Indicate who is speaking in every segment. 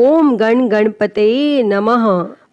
Speaker 1: ओम गण गणपते नमः।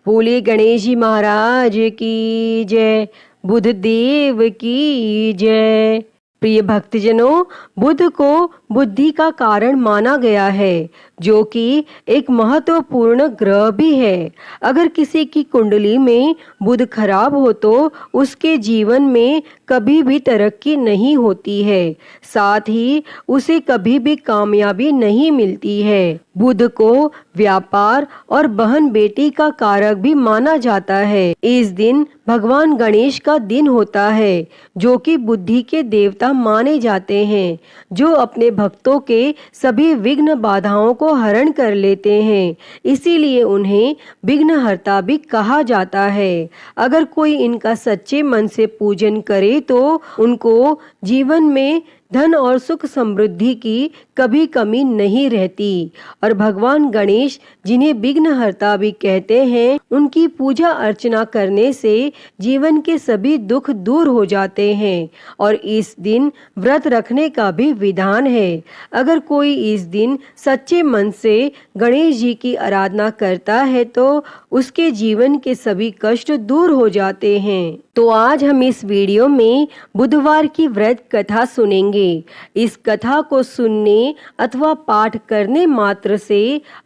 Speaker 1: बोले गणेश जी महाराज की जय, बुध देव की जय। प्रिय भक्तजनों, बुध को बुद्धि का कारण माना गया है, जो कि एक महत्वपूर्ण ग्रह भी है। अगर किसी की कुंडली में बुध खराब हो तो उसके जीवन में कभी भी तरक्की नहीं होती है, साथ ही उसे कभी भी कामयाबी नहीं मिलती है। बुध को व्यापार और बहन बेटी का कारक भी माना जाता है। इस दिन भगवान गणेश का दिन होता है, जो कि बुद्धि के देवता माने जाते हैं, जो अपने भक्तों के सभी विघ्न बाधाओं को हरण कर लेते हैं। इसीलिए उन्हें विघ्नहर्ता भी कहा जाता है। अगर कोई इनका सच्चे मन से पूजन करे तो उनको जीवन में धन और सुख समृद्धि की कभी कमी नहीं रहती। और भगवान गणेश, जिन्हें विघ्नहर्ता भी कहते हैं, उनकी पूजा अर्चना करने से जीवन के सभी दुख दूर हो जाते हैं। और इस दिन व्रत रखने का भी विधान है। अगर कोई इस दिन सच्चे मन से गणेश जी की आराधना करता है तो उसके जीवन के सभी कष्ट दूर हो जाते हैं। तो आज हम इस वीडियो में बुधवार की व्रत कथा सुनेंगे। इस कथा को सुनने अथवा पाठ करने मात्र से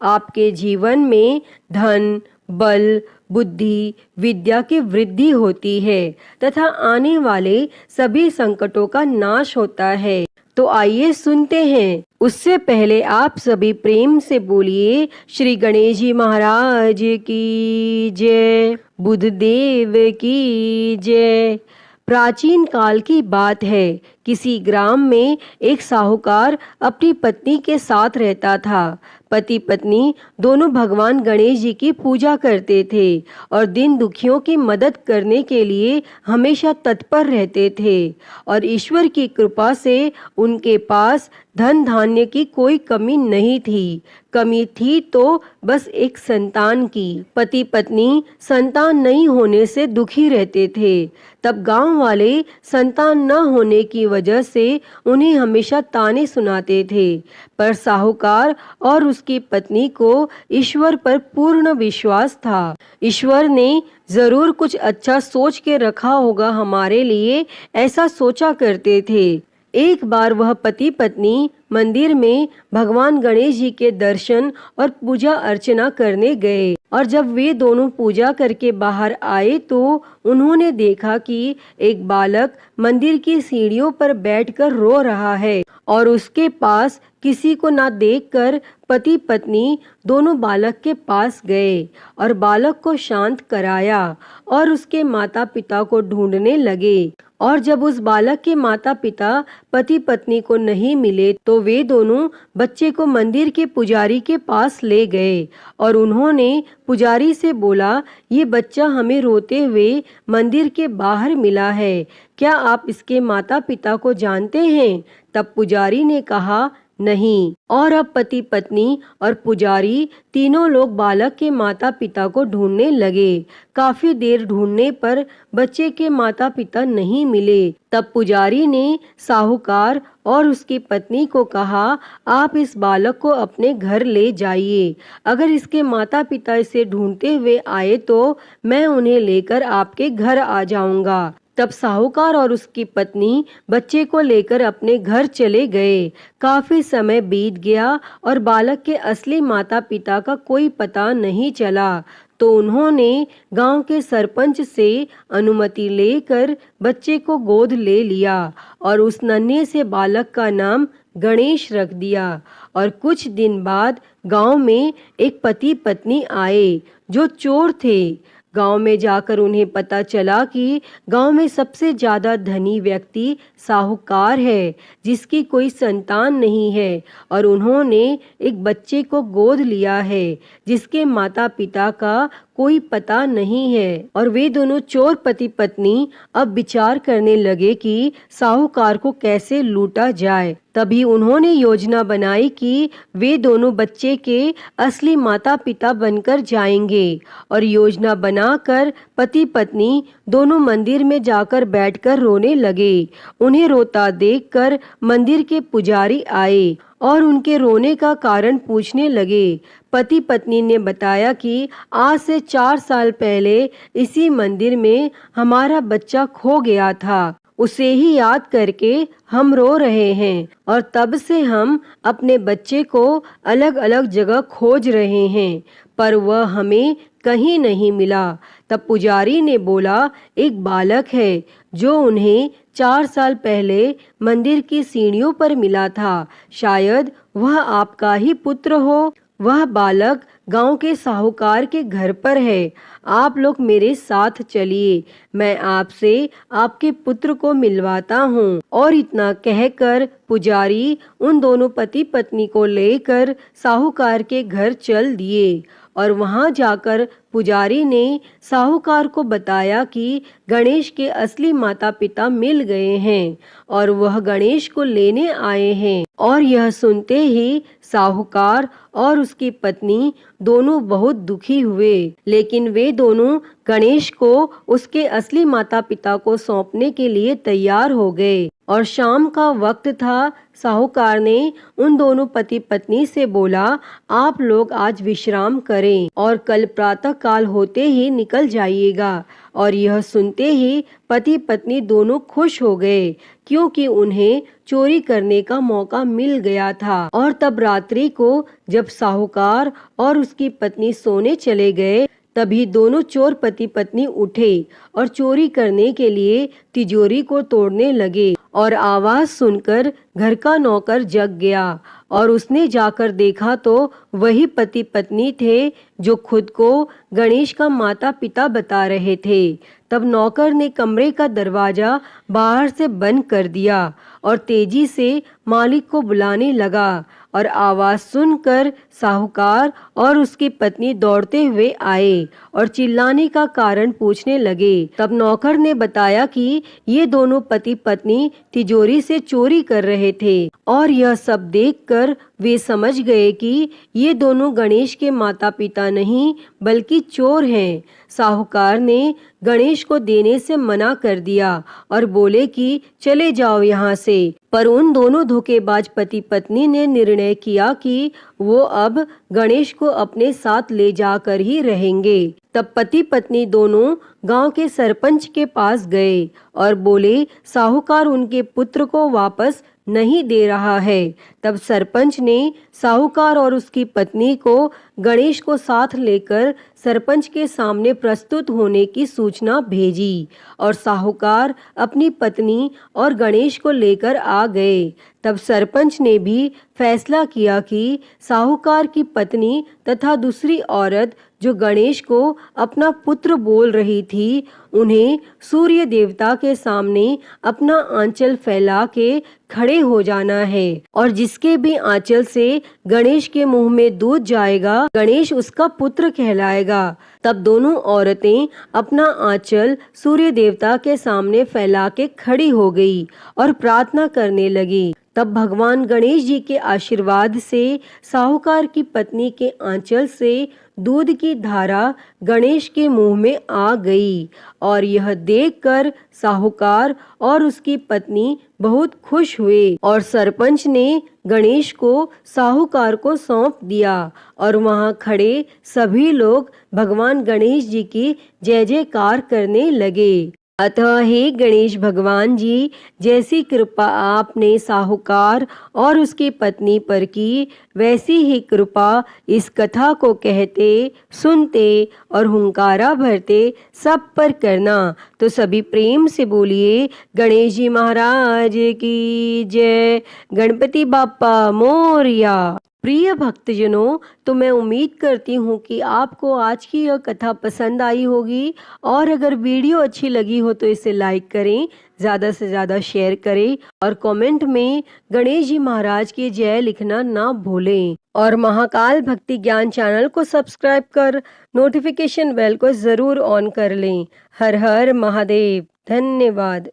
Speaker 1: आपके जीवन में धन, बल, बुद्धि, विद्या की वृद्धि होती है तथा आने वाले सभी संकटों का नाश होता है। तो आइए सुनते हैं। उससे पहले आप सभी प्रेम से बोलिए श्री गणेश जी महाराज की जय, बुध देव की जय। प्राचीन काल की बात है। किसी ग्राम में एक साहूकार अपनी पत्नी के साथ रहता था। पति पत्नी दोनों भगवान गणेश जी की पूजा करते थे और दिन दुखियों की मदद करने के लिए हमेशा तत्पर रहते थे। और ईश्वर की कृपा से उनके पास धन धान्य की कोई कमी नहीं थी। कमी थी तो बस एक संतान की। पति पत्नी संतान नहीं होने से दुखी रहते थे। तब गांव वाले संतान न होने की वजह से उन्हें हमेशा ताने सुनाते थे। पर साहूकार और उसकी पत्नी को ईश्वर पर पूर्ण विश्वास था। ईश्वर ने जरूर कुछ अच्छा सोच के रखा होगा हमारे लिए, ऐसा सोचा करते थे। एक बार वह पति पत्नी मंदिर में भगवान गणेश जी के दर्शन और पूजा अर्चना करने गए। और जब वे दोनों पूजा करके बाहर आए तो उन्होंने देखा कि एक बालक मंदिर की सीढ़ियों पर बैठकर रो रहा है। और उसके पास किसी को ना देखकर पति पत्नी दोनों बालक के पास गए और बालक को शांत कराया और उसके माता पिता को ढूंढने लगे। और जब उस बालक के माता पिता पति पत्नी को नहीं मिले तो वे दोनों बच्चे को मंदिर के पुजारी के पास ले गए और उन्होंने पुजारी से बोला, ये बच्चा हमें रोते हुए मंदिर के बाहर मिला है, क्या आप इसके माता पिता को जानते हैं? तब पुजारी ने कहा, नहीं। और अब पति पत्नी और पुजारी तीनों लोग बालक के माता पिता को ढूंढने लगे। काफी देर ढूंढने पर बच्चे के माता पिता नहीं मिले। तब पुजारी ने साहूकार और उसकी पत्नी को कहा, आप इस बालक को अपने घर ले जाइए। अगर इसके माता पिता इसे ढूंढते हुए आए तो मैं उन्हें लेकर आपके घर आ जाऊंगा। तब साहूकार और उसकी पत्नी बच्चे को लेकर अपने घर चले गए। काफी समय बीत गया और बालक के असली माता पिता का कोई पता नहीं चला। तो उन्होंने गांव के सरपंच से अनुमति लेकर बच्चे को गोद ले लिया और उस नन्हे से बालक का नाम गणेश रख दिया। और कुछ दिन बाद गांव में एक पति पत्नी आए जो चोर थे। गांव में जाकर उन्हें पता चला कि गांव में सबसे ज्यादा धनी व्यक्ति साहूकार है, जिसकी कोई संतान नहीं है। और उन्होंने एक बच्चे को गोद लिया है जिसके माता पिता का कोई पता नहीं है। और वे दोनों चोर पति पत्नी अब विचार करने लगे कि साहूकार को कैसे लूटा जाए। तभी उन्होंने योजना बनाई कि वे दोनों बच्चे के असली माता पिता बनकर जाएंगे। और योजना बनाकर पति पत्नी दोनों मंदिर में जाकर बैठकर रोने लगे। उन्हें रोता देखकर मंदिर के पुजारी आए और उनके रोने का कारण पूछने लगे। पति पत्नी ने बताया कि आज से 4 साल पहले इसी मंदिर में हमारा बच्चा खो गया था। उसे ही याद करके हम रो रहे हैं और तब से हम अपने बच्चे को अलग अलग जगह खोज रहे हैं, पर वह हमें कहीं नहीं मिला। तब पुजारी ने बोला, एक बालक है जो उन्हें 4 साल पहले मंदिर की सीढ़ियों पर मिला था। शायद वह आपका ही पुत्र हो। वह बालक गांव के साहूकार के घर पर है। आप लोग मेरे साथ चलिए, मैं आपसे आपके पुत्र को मिलवाता हूँ। और इतना कहकर पुजारी उन दोनों पति पत्नी को लेकर साहूकार के घर चल दिए। और वहां जाकर पुजारी ने साहूकार को बताया कि गणेश के असली माता पिता मिल गए हैं और वह गणेश को लेने आए हैं। और यह सुनते ही साहूकार और उसकी पत्नी दोनों बहुत दुखी हुए, लेकिन वे दोनों गणेश को उसके असली माता पिता को सौंपने के लिए तैयार हो गए। और शाम का वक्त था। साहूकार ने उन दोनों पति पत्नी से बोला, आप लोग आज विश्राम करें और कल प्रातः काल होते ही निकल जाइएगा। और यह सुनते ही पति पत्नी दोनों खुश हो गए, क्योंकि उन्हें चोरी करने का मौका मिल गया था। और तब रात्रि को जब साहूकार और उसकी पत्नी सोने चले गए, तभी दोनों चोर पति पत्नी उठे और चोरी करने के लिए तिजोरी को तोड़ने लगे। और आवाज सुनकर घर का नौकर जग गया और उसने जाकर देखा तो वही पति पत्नी थे जो खुद को गणेश का माता पिता बता रहे थे। तब नौकर ने कमरे का दरवाजा बाहर से बंद कर दिया और तेजी से मालिक को बुलाने लगा। और आवाज सुनकर साहूकार और उसकी पत्नी दौड़ते हुए आए और चिल्लाने का कारण पूछने लगे। तब नौकर ने बताया कि ये दोनों पति पत्नी तिजोरी से चोरी कर रहे थे। और यह सब देखकर वे समझ गए कि ये दोनों गणेश के माता पिता नहीं बल्कि चोर हैं। साहूकार ने गणेश को देने से मना कर दिया और बोले कि चले जाओ यहाँ से। पर उन दोनों धोखेबाज पति पत्नी ने निर्णय किया कि वो अब गणेश को अपने साथ ले जाकर ही रहेंगे। तब पति पत्नी दोनों गांव के सरपंच के पास गए और बोले, साहूकार उनके पुत्र को वापस नहीं दे रहा है। तब सरपंच ने साहूकार और उसकी पत्नी को गणेश को साथ लेकर सरपंच के सामने प्रस्तुत होने की सूचना भेजी और साहूकार अपनी पत्नी और गणेश को लेकर आ गए। तब सरपंच ने भी फैसला किया कि साहूकार की पत्नी तथा दूसरी औरत जो गणेश को अपना पुत्र बोल रही थी, उन्हें सूर्य देवता के सामने अपना आंचल फैला के खड़े हो जाना है और जिसके भी आंचल से गणेश के मुंह में दूध जाएगा, गणेश उसका पुत्र कहलाएगा। तब दोनों औरतें अपना आंचल सूर्य देवता के सामने फैला के खड़ी हो गई और प्रार्थना करने लगी। तब भगवान गणेश जी के आशीर्वाद से साहूकार की पत्नी के आंचल से दूध की धारा गणेश के मुंह में आ गई। और यह देखकर साहूकार और उसकी पत्नी बहुत खुश हुए और सरपंच ने गणेश को साहूकार को सौंप दिया और वहां खड़े सभी लोग भगवान गणेश जी की जय जयकार करने लगे। अतः हे गणेश भगवान जी, जैसी कृपा आपने साहूकार और उसकी पत्नी पर की, वैसी ही कृपा इस कथा को कहते, सुनते और हुंकारा भरते सब पर करना। तो सभी प्रेम से बोलिए गणेश जी महाराज की जय। गणपति बाप्पा मोरया। प्रिय भक्तजनों, तो मैं उम्मीद करती हूँ कि आपको आज की यह कथा पसंद आई होगी और अगर वीडियो अच्छी लगी हो तो इसे लाइक करें, ज़्यादा से ज़्यादा शेयर करें और कमेंट में गणेश जी महाराज की जय लिखना ना भूलें। और महाकाल भक्ति ज्ञान चैनल को सब्सक्राइब कर नोटिफिकेशन बेल को ज़रूर ऑन कर लें। हर हर महादेव। धन्यवाद।